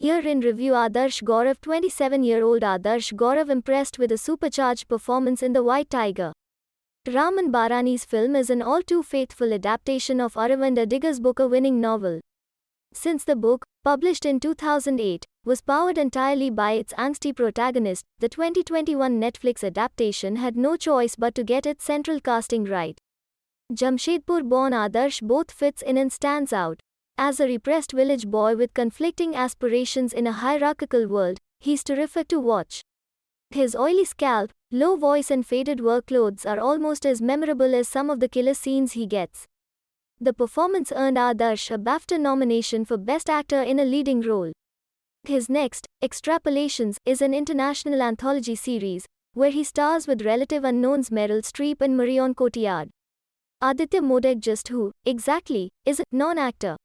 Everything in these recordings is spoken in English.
Year in review. Adarsh Gaurav. 27-year-old Adarsh Gaurav impressed with a supercharged performance in The White Tiger. Raman Barani's film is an all-too faithful adaptation of Aravind Adiga's Booker-winning novel. Since the book, published in 2008, was powered entirely by its angsty protagonist, the 2021 Netflix adaptation had no choice but to get its central casting right. Jamshedpur-born Adarsh both fits in and stands out. As a repressed village boy with conflicting aspirations in a hierarchical world, he's terrific to watch. His oily scalp, low voice and faded work clothes are almost as memorable as some of the killer scenes he gets. The performance earned Adarsh a BAFTA nomination for Best Actor in a Leading Role. His next, Extrapolations, is an international anthology series, where he stars with relative unknowns Meryl Streep and Marion Cotillard. Aditya Modak. Just who, exactly, is a non-actor?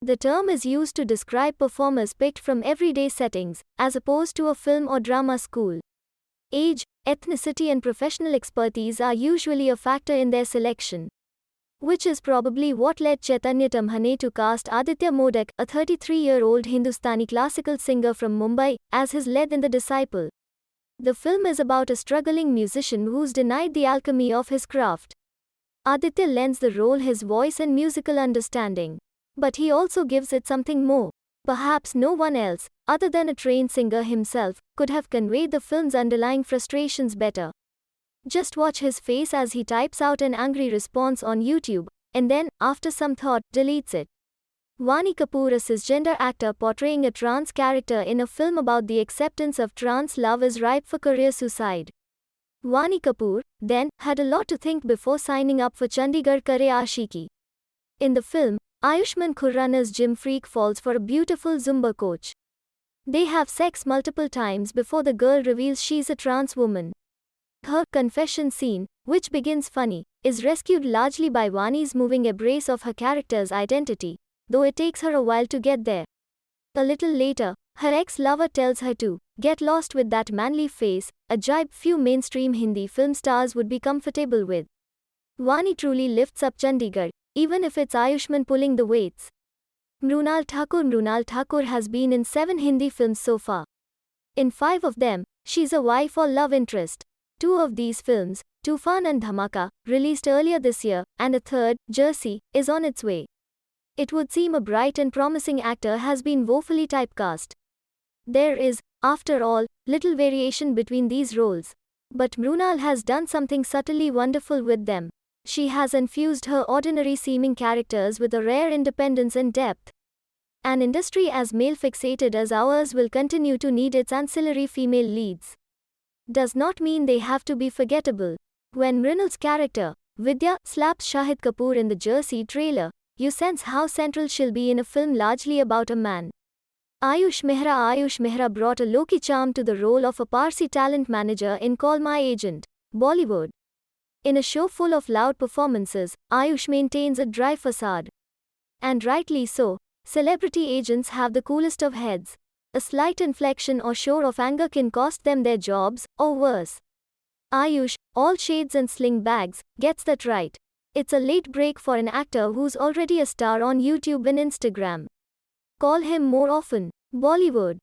The term is used to describe performers picked from everyday settings, as opposed to a film or drama school. Age, ethnicity and professional expertise are usually a factor in their selection. Which is probably what led Chaitanya Tamhane to cast Aditya Modak, a 33-year-old Hindustani classical singer from Mumbai, as his lead in The Disciple. The film is about a struggling musician who's denied the alchemy of his craft. Aditya lends the role his voice and musical understanding. But he also gives it something more. Perhaps no one else, other than a trained singer himself, could have conveyed the film's underlying frustrations better. Just watch his face as he types out an angry response on YouTube, and then, after some thought, deletes it. Vani Kapoor. A cisgender actor portraying a trans character in a film about the acceptance of trans love is ripe for career suicide. Vani Kapoor, then, had a lot to think before signing up for Chandigarh Kare Aashiki. In the film, Ayushmann Khurrana's gym freak falls for a beautiful Zumba coach. They have sex multiple times before the girl reveals she's a trans woman. Her confession scene, which begins funny, is rescued largely by Vani's moving embrace of her character's identity, though it takes her a while to get there. A little later, her ex-lover tells her to get lost with that manly face, a jibe few mainstream Hindi film stars would be comfortable with. Vani truly lifts up Chandigarh, even if it's Ayushmann pulling the weights. Mrunal Thakur. Mrunal Thakur has been in 7 Hindi films so far. In 5 of them, she's a wife or love interest. 2 of these films, Tufan and Dhamaka, released earlier this year, and a third, Jersey, is on its way. It would seem a bright and promising actor has been woefully typecast. There is, after all, little variation between these roles. But Mrunal has done something subtly wonderful with them. She has infused her ordinary-seeming characters with a rare independence and depth. An industry as male-fixated as ours will continue to need its ancillary female leads. Does not mean they have to be forgettable. When Mrinal's character, Vidya, slaps Shahid Kapoor in the Jersey trailer, you sense how central she'll be in a film largely about a man. Ayush Mehra brought a low-key charm to the role of a Parsi talent manager in Call My Agent, Bollywood. In a show full of loud performances, Ayush maintains a dry facade. And rightly so. Celebrity agents have the coolest of heads. A slight inflection or show of anger can cost them their jobs, or worse. Ayush, all shades and sling bags, gets that right. It's a late break for an actor who's already a star on YouTube and Instagram. Call him more often. Bollywood.